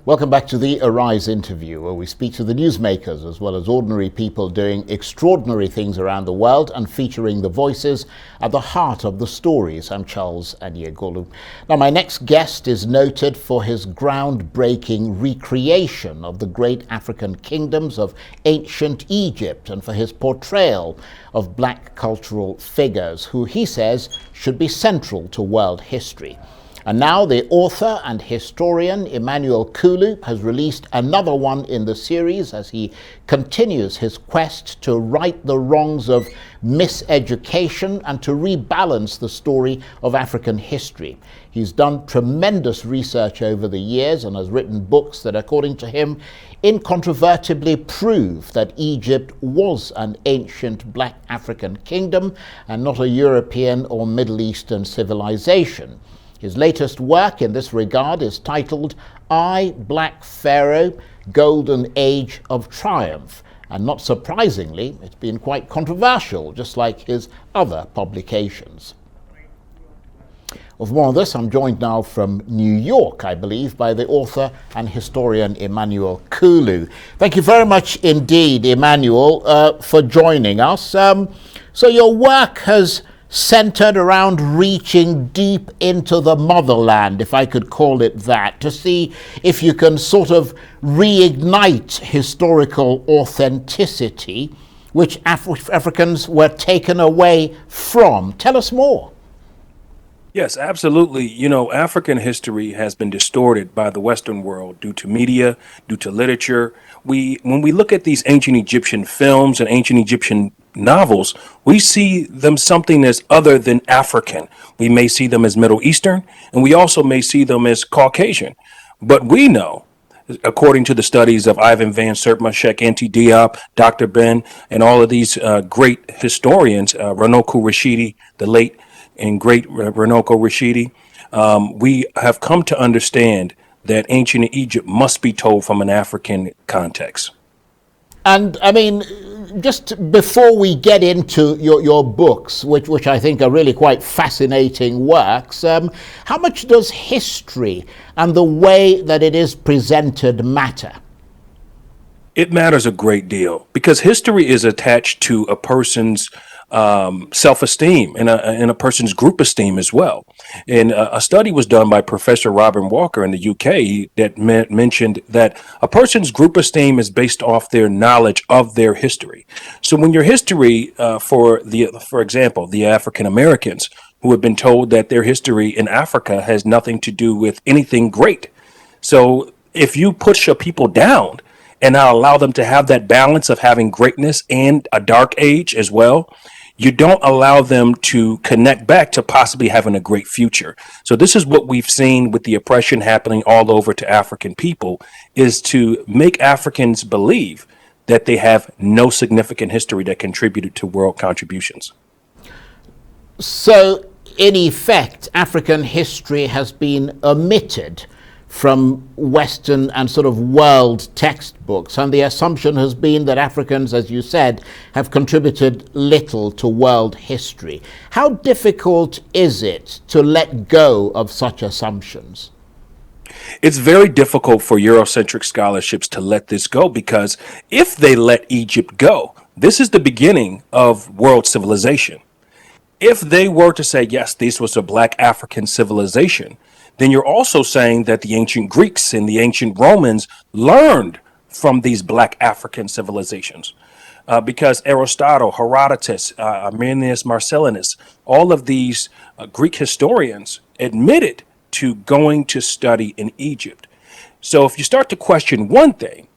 Welcome back to the Arise interview, where we speak to the newsmakers as well as ordinary people doing extraordinary things around the world and featuring the voices at the heart of the stories. I'm Emmanuel Kulu. Now, my next guest is noted for his groundbreaking recreation of the great African kingdoms of ancient Egypt and for his portrayal of black cultural figures who he says should be central to world history. And now the author and historian Emmanuel Kulu has released another one in the series as he continues his quest to right the wrongs of miseducation and to rebalance the story of African history. He's done tremendous research over the years and has written books that, according to him, incontrovertibly prove that Egypt was an ancient black African kingdom and not a European or Middle Eastern civilization. His latest work in this regard is titled I, Black Pharaoh, Golden Age of Triumph. And not surprisingly, it's been quite controversial, just like his other publications. Of more on this, I'm joined now from New York, I believe, by the author and historian Emmanuel Kulu. Thank you very much indeed, Emmanuel, for joining us. So your work has centered around reaching deep into the motherland, if I could call it that, to see if you can sort of reignite historical authenticity which Africans were taken away from. Tell us more. Yes, absolutely. You know, African history has been distorted by the Western world due to media, due to literature. When we look at these ancient Egyptian films and ancient Egyptian novels, we see them something as other than African. We may see them as Middle Eastern, and we also may see them as Caucasian. But we know, according to the studies of Ivan Van Sertima, Sheikh Anta Diop, Dr. Ben, and all of these great historians, Runoko Rashidi, the late and great Runoko Rashidi, we have come to understand that ancient Egypt must be told from an African context. And I mean, just before we get into your books, which I think are really quite fascinating works, how much does history and the way that it is presented matter? It matters a great deal because history is attached to a person's self-esteem and a person's group esteem as well. And a study was done by Professor Robin Walker in the UK that mentioned that a person's group esteem is based off their knowledge of their history. So when your history, for example, the African Americans who have been told that their history in Africa has nothing to do with anything great. So if you push your people down and not allow them to have that balance of having greatness and a dark age as well, you don't allow them to connect back to possibly having a great future. So this is what we've seen with the oppression happening all over to African people, is to make Africans believe that they have no significant history that contributed to world contributions. So in effect, African history has been omitted from Western and sort of world textbooks, and the assumption has been that Africans, as you said, have contributed little to world history. How difficult is it to let go of such assumptions? It's very difficult for Eurocentric scholarships to let this go, because if they let Egypt go, this is the beginning of world civilization. If they were to say, yes, this was a black African civilization, then you're also saying that the ancient Greeks and the ancient Romans learned from these black African civilizations. Because Aristotle, Herodotus, Arminius Marcellinus, all of these Greek historians admitted to going to study in Egypt. So if you start to question one thing,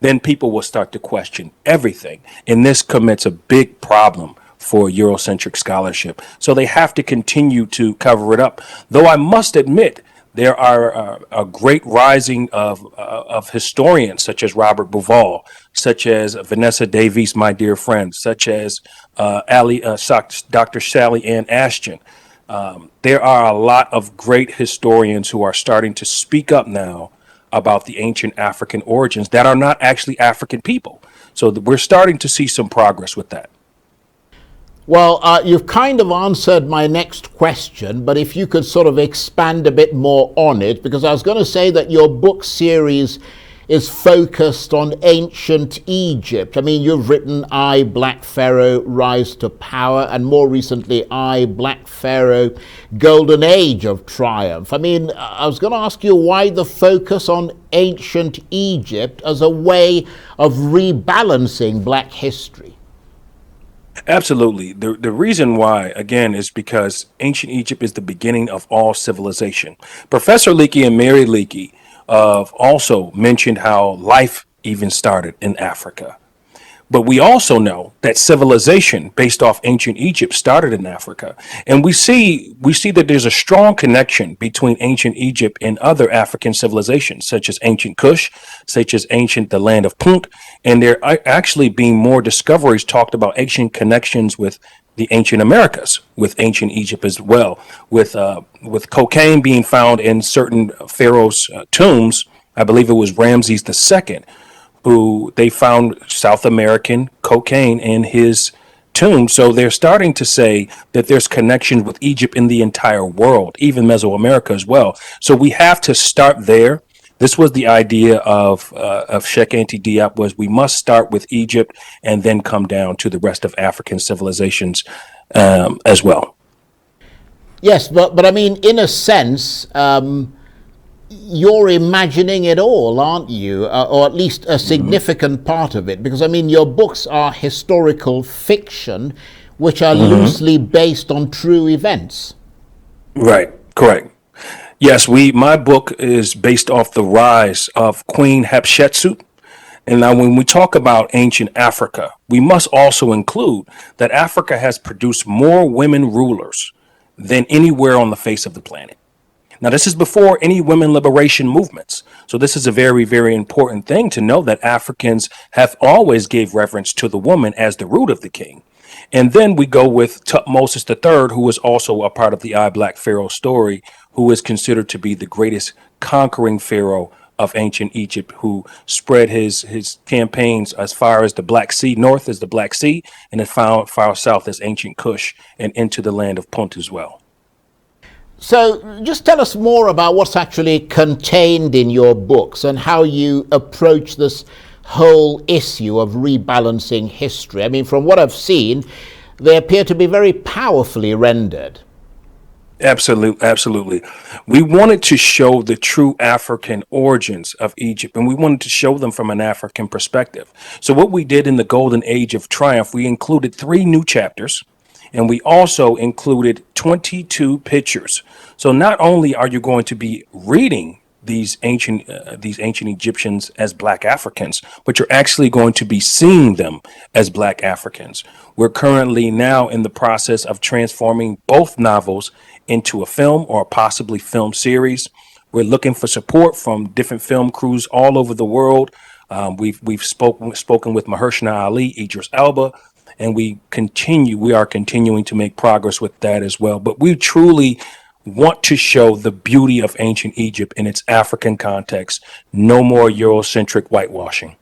then people will start to question everything. And this commits a big problem for Eurocentric scholarship. So they have to continue to cover it up. Though I must admit, there are a great rising of historians such as Robert Bauval, such as Vanessa Davies, my dear friend, such as Dr. Sally Ann Ashton. There are a lot of great historians who are starting to speak up now about the ancient African origins that are not actually African people. So we're starting to see some progress with that. Well, you've kind of answered my next question, but if you could sort of expand a bit more on it, because I was going to say that your book series is focused on ancient Egypt. I mean, you've written I, Black Pharaoh, Rise to Power, and more recently, I, Black Pharaoh, Golden Age of Triumph. I mean, I was going to ask you why the focus on ancient Egypt as a way of rebalancing black history. Absolutely. The reason why, again, is because ancient Egypt is the beginning of all civilization. Professor Leakey and Mary Leakey also mentioned how life even started in Africa. But we also know that civilization based off ancient Egypt started in Africa. And we see that there's a strong connection between ancient Egypt and other African civilizations, such as ancient Kush, such as ancient the land of Punt. And there are actually being more discoveries talked about ancient connections with the ancient Americas, with ancient Egypt as well, with cocaine being found in certain pharaohs' tombs. I believe it was Ramses II who they found South American cocaine in his tomb. So they're starting to say that there's connections with Egypt in the entire world, even Mesoamerica as well. So we have to start there. This was the idea of Sheikh Anta Diop, was we must start with Egypt and then come down to the rest of African civilizations as well. Yes, but I mean, in a sense, you're imagining it all, aren't you? Or at least a significant part of it. Because, I mean, your books are historical fiction, which are loosely based on true events. Right, correct. Yes, my book is based off the rise of Queen Hatshepsut. And now, when we talk about ancient Africa, we must also include that Africa has produced more women rulers than anywhere on the face of the planet. Now, this is before any women liberation movements. So this is a very, very important thing to know, that Africans have always gave reverence to the woman as the root of the king. And then we go with Tutmosis III, who is also a part of the I Black Pharaoh story, who is considered to be the greatest conquering pharaoh of ancient Egypt, who spread his campaigns as far as the Black Sea, north as the Black Sea, and as far south as ancient Kush, and into the land of Punt as well. So, just tell us more about what's actually contained in your books and how you approach this whole issue of rebalancing history. I mean, from what I've seen, they appear to be very powerfully rendered. Absolutely, absolutely. We wanted to show the true African origins of Egypt, and we wanted to show them from an African perspective. So, what we did in the Golden Age of Triumph, we included 3 new chapters, and we also included 22 pictures. So, not only are you going to be reading these ancient Egyptians as Black Africans, but you're actually going to be seeing them as Black Africans. We're currently now in the process of transforming both novels into a film or possibly film series. We're looking for support from different film crews all over the world. We've spoken with Mahershala Ali, Idris Elba, and we are continuing to make progress with that as well. But we truly want to show the beauty of ancient Egypt in its African context. No more Eurocentric whitewashing.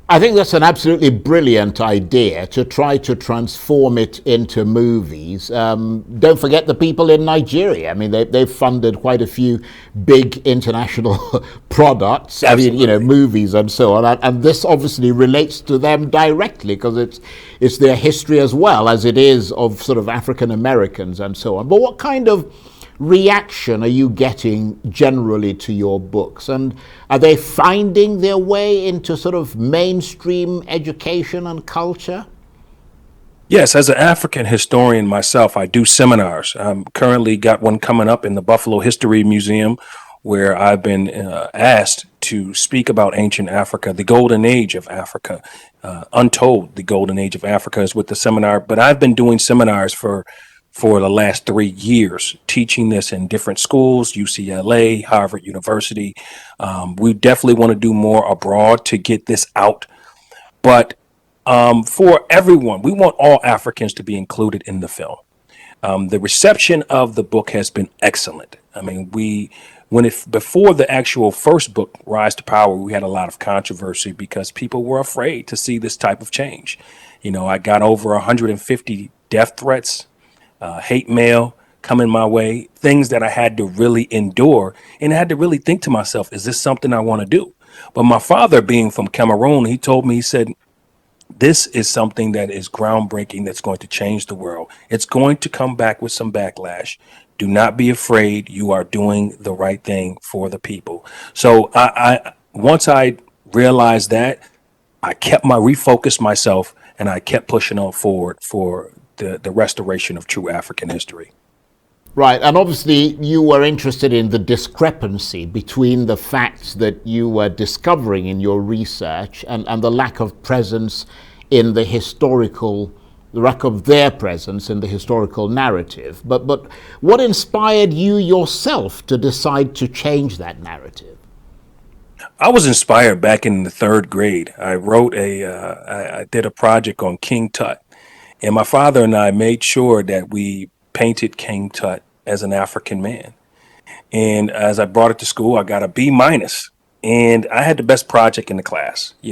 I think that's an absolutely brilliant idea, to try to transform it into movies. Don't forget the people in Nigeria. I mean, they've funded quite a few big international products, I mean, Absolutely. movies and so on. And this obviously relates to them directly, because it's their history as well as it is of sort of African Americans and so on. But what kind of reaction are you getting generally to your books, and are they finding their way into sort of mainstream education and culture? Yes, as an African historian myself, I do seminars. I'm currently got one coming up in the Buffalo History Museum, where I've been asked to speak about ancient Africa, the golden age of Africa, untold. The golden age of Africa is with the seminar, but I've been doing seminars for the last 3 years, teaching this in different schools, UCLA, Harvard University. We definitely want to do more abroad to get this out. But for everyone, we want all Africans to be included in the film. The reception of the book has been excellent. I mean, before the actual first book, Rise to Power, we had a lot of controversy because people were afraid to see this type of change. I got over 150 death threats, hate mail coming my way, things that I had to really endure. And I had to really think to myself, is this something I want to do? But my father, being from Cameroon, he told me, he said, this is something that is groundbreaking, that's going to change the world. It's going to come back with some backlash. Do not be afraid. You are doing the right thing for the people. So I once I realized that, I kept refocused myself, and I kept pushing on forward for the restoration of true African history. Right, and obviously you were interested in the discrepancy between the facts that you were discovering in your research and the lack of presence in the lack of their presence in the historical narrative. But what inspired you yourself to decide to change that narrative? I was inspired back in the third grade. I did a project on King Tut, and my father and I made sure that we painted King Tut as an African man. And as I brought it to school, I got a B minus. And I had the best project in the class. We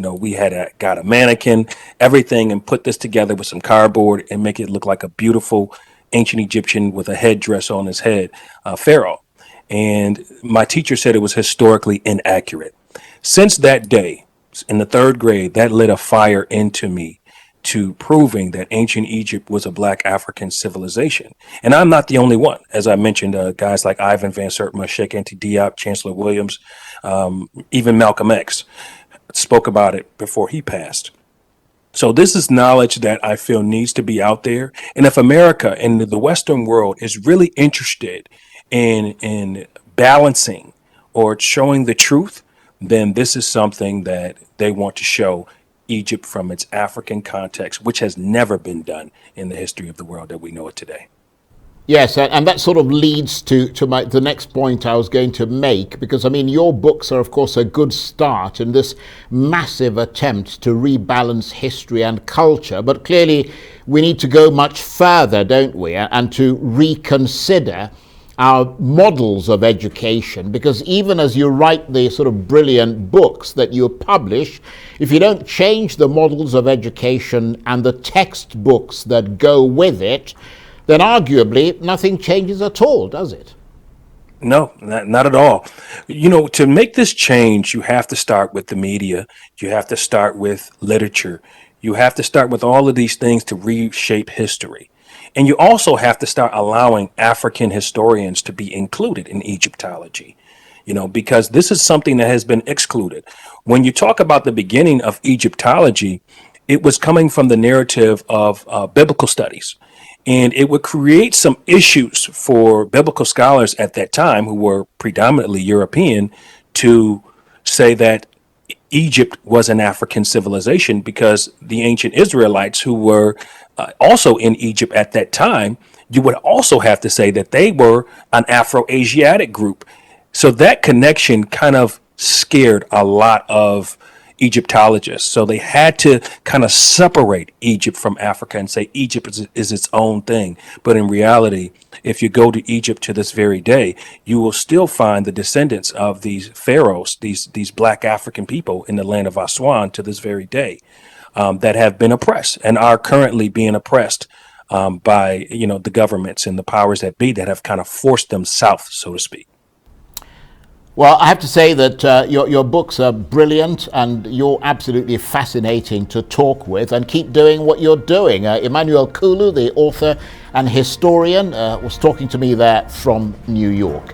got a mannequin, everything, and put this together with some cardboard and make it look like a beautiful ancient Egyptian with a headdress on his head, Pharaoh. And my teacher said it was historically inaccurate. Since that day, in the third grade, that lit a fire into me to proving that ancient Egypt was a Black African civilization. And I'm not the only one. As I mentioned, guys like Ivan Van Sertima, Sheikh Anta Diop, Chancellor Williams, even Malcolm X spoke about it before he passed. So this is knowledge that I feel needs to be out there. And if America and the Western world is really interested in balancing or showing the truth, then this is something that they want to show Egypt from its African context, which has never been done in the history of the world that we know it today. Yes, and that sort of leads to the next point I was going to make, because I mean your books are of course a good start in this massive attempt to rebalance history and culture, but clearly we need to go much further, don't we, and to reconsider our models of education, because even as you write the sort of brilliant books that you publish, if you don't change the models of education and the textbooks that go with it, then arguably nothing changes at all, does it? No, not at all. To make this change, you have to start with the media. You have to start with literature. You have to start with all of these things to reshape history. And you also have to start allowing African historians to be included in Egyptology, because this is something that has been excluded. When you talk about the beginning of Egyptology, it was coming from the narrative of biblical studies. And it would create some issues for biblical scholars at that time, who were predominantly European, to say that Egypt was an African civilization, because the ancient Israelites, who were also in Egypt at that time, you would also have to say that they were an Afro-Asiatic group. So that connection kind of scared a lot of Egyptologists. So they had to kind of separate Egypt from Africa and say Egypt is its own thing. But in reality, if you go to Egypt to this very day, you will still find the descendants of these pharaohs, these Black African people in the land of Aswan to this very day, that have been oppressed and are currently being oppressed by the governments and the powers that be, that have kind of forced them south, so to speak. Well, I have to say that your books are brilliant, and you're absolutely fascinating to talk with, and keep doing what you're doing. Emmanuel Kulu, the author and historian, was talking to me there from New York.